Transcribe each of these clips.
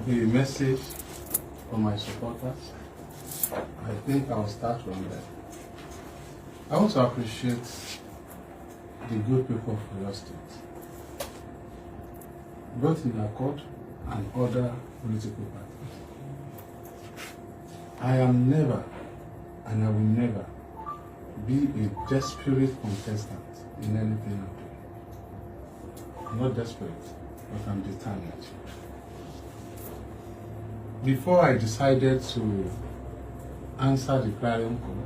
a message for my supporters. I think I'll start from there. I want to appreciate the good people of Oyo State, both in Accord and other political parties. I am never, and I will never, be a desperate contestant in anything I do. I'm not desperate, but I'm determined. Before I decided to answer the clarion call,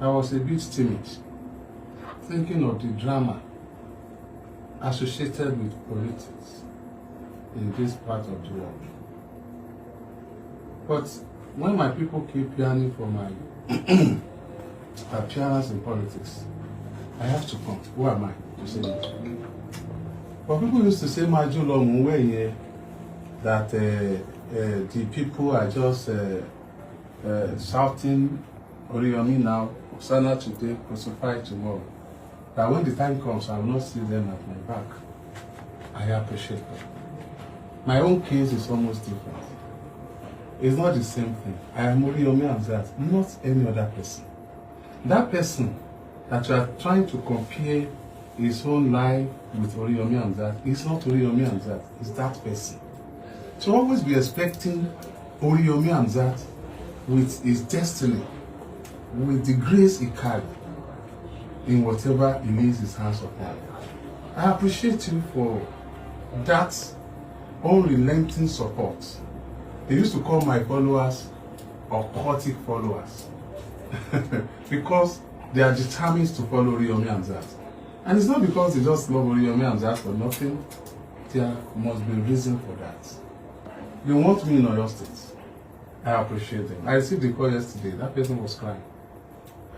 I was a bit timid, thinking of the drama associated with politics in this part of the world. But when my people keep yearning for my appearance in politics, I have to come. Who am I to say no? But people used to say, that the people are just shouting Oriyomi now, Sana today, crucified tomorrow. That when the time comes, I will not see them at my back. I appreciate them. My own case is almost different. It's not the same thing. I am Oriyomi Hamzat, not any other person. That person that you are trying to compare his own life with Oriyomi Hamzat is not Oriyomi Hamzat, it's that person. So always be expecting Oriyomi Hamzat with his destiny, with the grace he carries in whatever he lays his hands upon. I appreciate you for that unrelenting support. They used to call my followers occultic followers because they are determined to follow Oriyomi Hamzat. And it's not because they just love Oriyomi Hamzat for nothing. There must be a reason for that. They want me in Oyo State. I appreciate them. I received a call yesterday. That person was crying.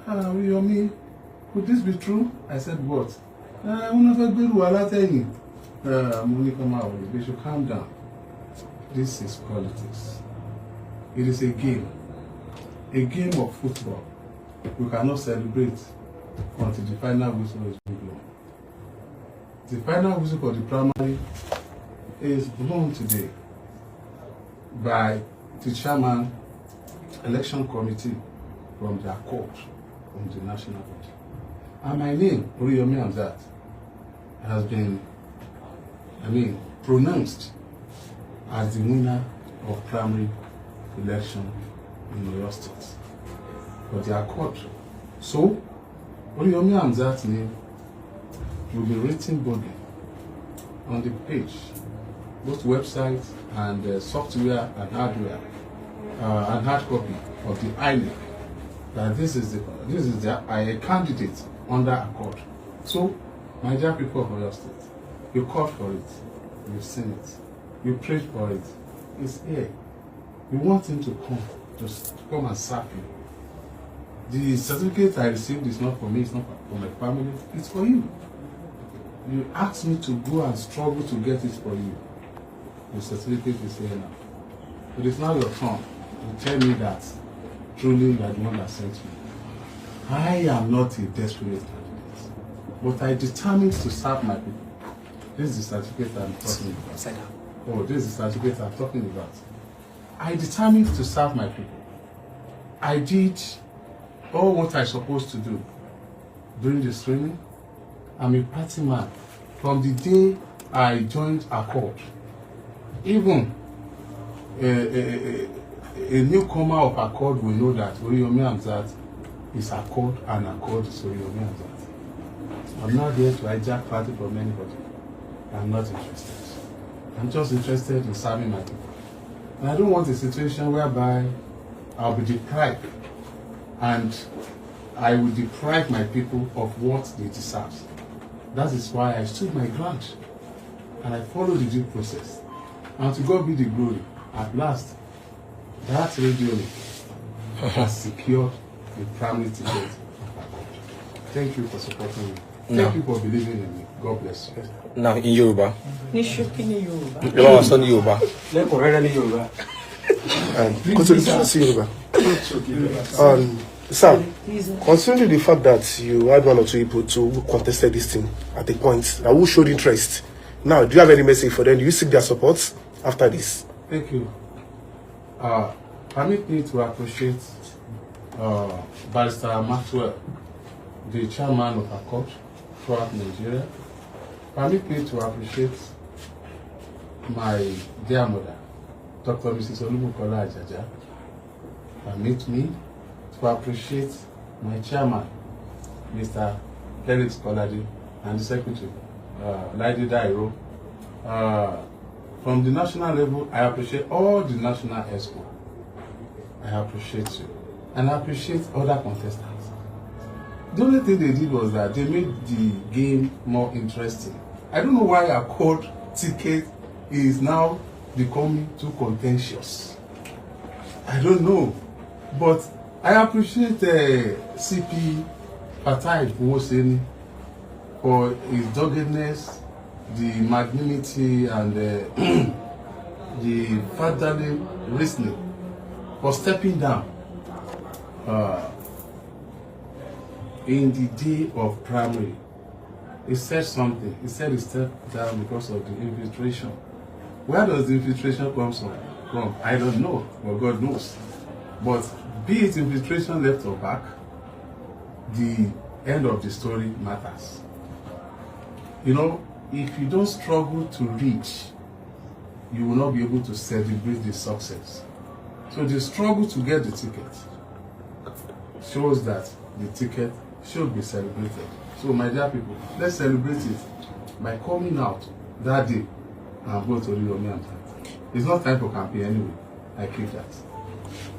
Oriyomi, could this be true? I said, what? They should calm down. This is politics. It is a game of football. We cannot celebrate until the final whistle is blown. The final whistle for the primary is blown today by the chairman election committee from the Accord, from the national body. And my name, Oriyomi Hamzat, has been, pronounced as the winner of primary election in Oyo State for the Accord. So, Oriyomi Hamzat's name will be written boldly on the page, both website and software and hardware and hard copy of the INEC, that this is a candidate under Accord. So, my dear people of Oyo State, you called for it, you've seen it, you prayed for it, it's here. You want him to come and serve you. The certificate I received is not for me, it's not for my family, it's for you. You asked me to go and struggle to get it for you. The certificate is here now. It is now your turn to tell me that truly you are the one that sent me. I am not a desperate candidate, but I determined to serve my people. This is the certificate I'm talking about. Oh, this is the certificate I'm talking about. I determined to serve my people. I did all what I'm supposed to do during this training. I'm a party man from the day I joined Accord. Even a newcomer of Accord will know that Oriyomi Hamzat is Accord and Accord is Oriyomi Hamzat. I'm not here to hijack party from anybody. I'm not interested. I'm just interested in serving my people. And I don't want a situation whereby I'll be deprived and I will deprive my people of what they deserve. That is why I stood my ground and I followed the due process. And to God be the glory. At last, that radio has secured the primary ticket. Thank you for supporting me. Thank you for believing in me. God bless you. Now in Yoruba. Ní ṣókí ní Yorùbá. Lọ́wọ́ sọ ní Yorùbá. Lẹ́kọ̀ọ́ rẹ́rẹ́ ní Yorùbá. Kó tó lè sí Yorùbá. Sir, considering the fact that you had one or two people who contested this thing at a point, who showed interest, now, do you have any message for them? Do you seek their support? after this? Thank you. Permit me to appreciate Barrister Maxwell, the chairman of our court throughout Nigeria. Permit me to appreciate my dear mother, Dr. Mrs. Oludije. Permit me to appreciate my chairman, Mr. Kéde, and the secretary, Leyin. From the national level, I appreciate all the national ESCO. I appreciate you. And I appreciate other contestants. The only thing they did was that they made the game more interesting. I don't know why a court ticket is now becoming too contentious. I don't know. But I appreciate CP Fatai Woseni for his doggedness, the magnanimity, and the fatherly reasoning for stepping down in the day of primary. He said something. He said he stepped down because of the infiltration. Where does the infiltration come from? I don't know, but God knows. But be it infiltration left or back, the end of the story matters. You know, if you don't struggle to reach, you will not be able to celebrate the success. So the struggle to get the ticket shows that the ticket should be celebrated. So my dear people, let's celebrate it by coming out that day and vote Oriyomi and Jade. It's not time for campaign anyway. I keep that.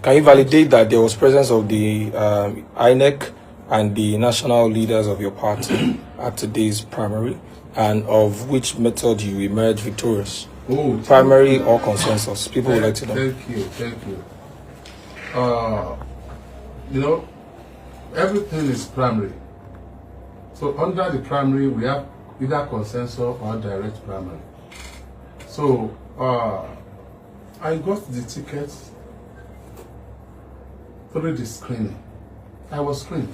Can you validate that there was presence of the INEC and the national leaders of your party at today's primary, and of which method you emerged victorious? Oh, primary or consensus? People would like to know. Thank you. You know, everything is primary. So under the primary, we have either consensus or direct primary. So I got the tickets through the screening. I was screened.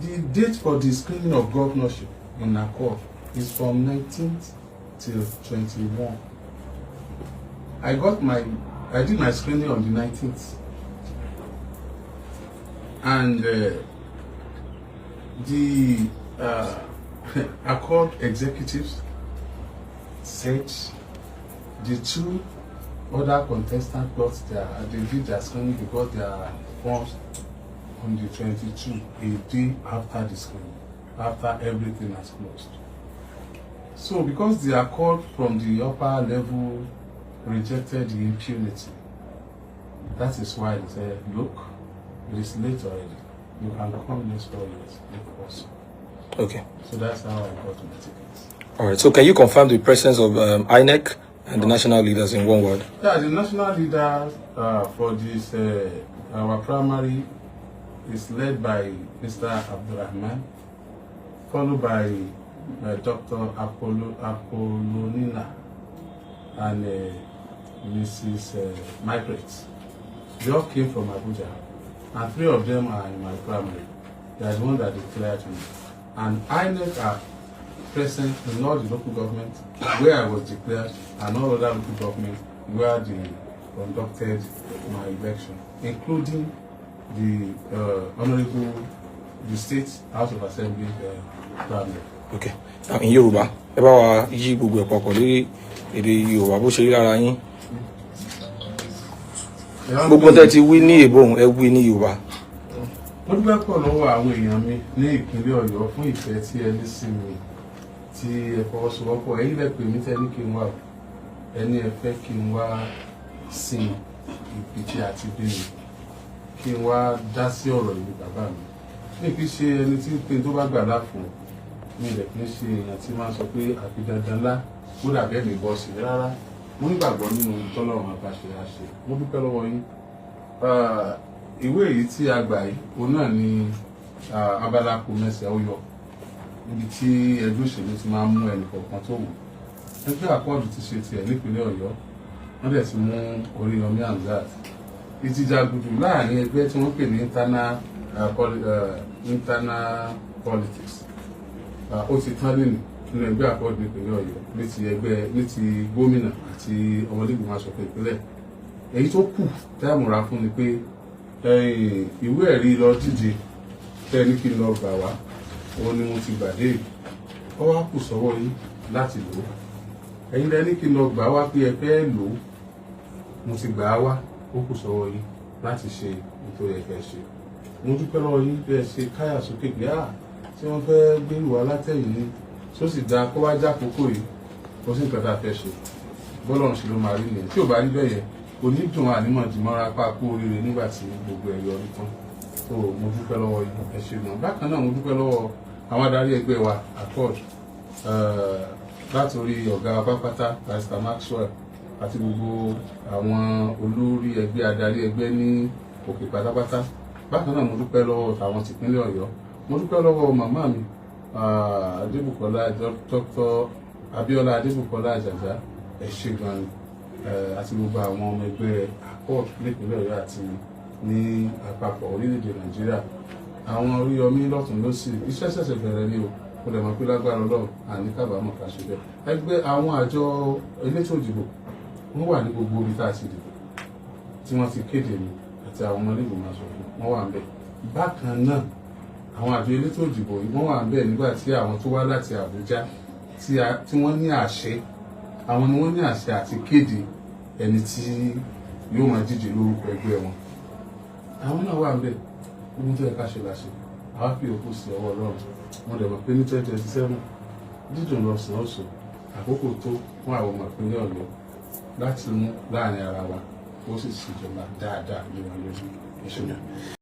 The date for the screening of governorship in Accord is from 19th till 21. I did my screening on the 19th. And the Accord executives said the two other contestants they did their screening because their forms on the 22, a day after the screening, after everything has closed. So because the Accord from the upper level rejected the impunity, that is why they said, look, it is late already. You can come next 4 years if possible. Okay. So that's how I got my tickets. All right. So can you confirm the presence of INEC and the national leaders in one word? Yeah, the national leaders for this our primary is led by Mr. Abdurrahman, followed by Dr. Apollonina and Mrs. Margaret. They all came from Abuja, and 3 of them are in my primary. They are the ones that declared me. And INEC are present in all the local government where I was declared, and all other local government where they conducted my election, including the State House of Assembly primary. Okay. Now in Yoruba, ẹ bá wa yí gbogbo ẹ̀pọ̀ pọ̀ lórí èdè Yorùbá bó ṣe rí lára yín. Gbogbo tẹ́ ti wí ní èbó ẹ wí ní Yorùbá. Mo dúpẹ́ pọ̀ lọ́wọ́ àwọn èèyàn mi ní ìpínlẹ̀ Ọ̀yọ́ fún ìfẹ́ tí ẹ ní sí mi, tí ẹ fọwọ́sowọ́pọ̀. Ẹ̀yin lẹ pè mí tẹ́ ní kí n wá, ẹni ẹ fẹ́ kí n wá sin ibi tí a ti bí mi, kí n wá dá sí ọ̀rọ̀ ìlú bàbá mi. Mi kì í ṣe ẹni tí pé tó bá gbà láfún mi, ilẹ̀ kì í ṣe èèyàn tí máa sọ pé àfi dandan lá ó dàbí ẹ̀mí bọ́ sí rárá. Mo nígbàgbọ́ nínú tọ́lọ́run àbáṣe àṣẹ. Mo dúpẹ́ lọ́wọ́ yín. Ìwé èyí tí a gbà yìí, òun náà ni abala kù mẹ́sẹ̀ ó yọ níbi tí ẹgbẹ́ òṣèlú ti máa ń mú ẹnì kọ̀ọ̀kan tó wù. Ẹgbẹ́ Àkọ́ọ̀dù ti ṣe tiẹ̀ nípínlẹ̀ Ọ̀yọ́, wọ́n dẹ̀ ti mú Oriyomi Hamzat. Ìjìjàgùdù láàrin ẹgbẹ́ tí wọ́n pè ní internal politics ó ti tán lẹ́nu. nínú ẹgbẹ́ Accord nípínlẹ̀ Ọ̀yọ́ ní ti gómìnà àti ọmọlẹ́gbẹ̀mọ aṣòfin ìpínlẹ̀. Èyí tó kù táàmùra fún ni pé ìwé ẹ̀rí lọ díje tẹ́ ní kí n lọ gbà wá òun ni mo ti gbàdé ọ wá kù sọ́wọ́ yín láti lò ó. Ẹ̀yin lẹ ní kí n lọ gbà wá pé ẹ fẹ́ lò ó, mo ti gbà á wá, ó kù sọ́wọ́ yín láti ṣe nítorí ẹ fẹ́ ṣe. Mo dúpẹ́ lọ́wọ́ yín bí ẹ ṣe káyà sókè pé tí wọ́n fẹ́ gbérù wá látẹ̀yìn ní tó sì dáa kó wá jákòókò yìí kó sì nǹkan tá a fẹ́ ṣe bọ́lọ́run ṣe ló máa rí nìyẹn. Tí ò bá rí bẹ́ẹ̀ yẹn kò ní dùn ànímọ̀ jìmọ́ra pa kú oríire nígbà tí gbogbo ẹ̀ yọrí tán. So mo dúpẹ́ lọ́wọ́ yín, ẹ ṣe gan. Bákan náà mo dúpẹ́ lọ́wọ́ àwọn adarí ẹgbẹ́ wa Accord látòrí ọ̀gá pápátá Mr. Maxwell àti gbogbo àwọn olórí ẹgbẹ́ adarí ẹgbẹ́ ní òkè pátápátá. Bákan náà mo dúpẹ́ lọ́wọ́ àwọn tìpínlẹ̀ Ọ̀yọ́. Mo dúpẹ́ lọ́wọ́ màmá mi Adébùkọ́lá Dr. Abíọ́lá Adébùkọ́lá Àjàjà, ẹ ṣé gan ni, àti gbogbo àwọn ọmọ ẹgbẹ́ Accord nípínlẹ̀ Ọ̀yọ́ àti ní àpapọ̀ orílẹ̀-èdè Nàìjíríà. Àwọn Oriyomi lọ́tún lósì, iṣẹ́ ṣẹ̀ṣẹ̀ bẹ̀rẹ̀ ni o, mo dẹ̀ mọ̀ pé lágbára Ọlọ́run àní kábàámọ̀ ká ṣe bẹ́ẹ̀. Ẹgbẹ́ àwọn àjọ elétò ìdìbò wọ́n wà ní gbogbo orí tá a ti dìbò tí wọ́n ti kéde mi àti àwọn ọmọlẹ́gbẹ̀mọ aṣòfin wọ́n wà ń bẹ̀. Bákan náà àwọn àjọ elétò ìdìbò wọ́n wà ń bẹ̀ nígbà tí àwọn tó wá láti Àbújá tí wọ́n ní àṣẹ, àwọn ni wọ́n ní àṣẹ àti kéde ẹni tí yóò máa díje lórúkọ ẹgbẹ́ wọn. Àwọn náà wà ń bẹ̀, ohun tó yẹ ká ṣe láṣẹ, àwa fi òkú sí ọwọ́ Ọlọ́run. Mo dẹ̀ mọ̀ pé ní 2027 dídùn lọ sàn ọ̀sọ̀ àkókò tó fún àwọn ọmọ ìpínlẹ̀ Ọ̀yọ́ láti mú láàrin ara wa ó sì ṣèjọba dáadáa ní wọn lójú ìṣúná.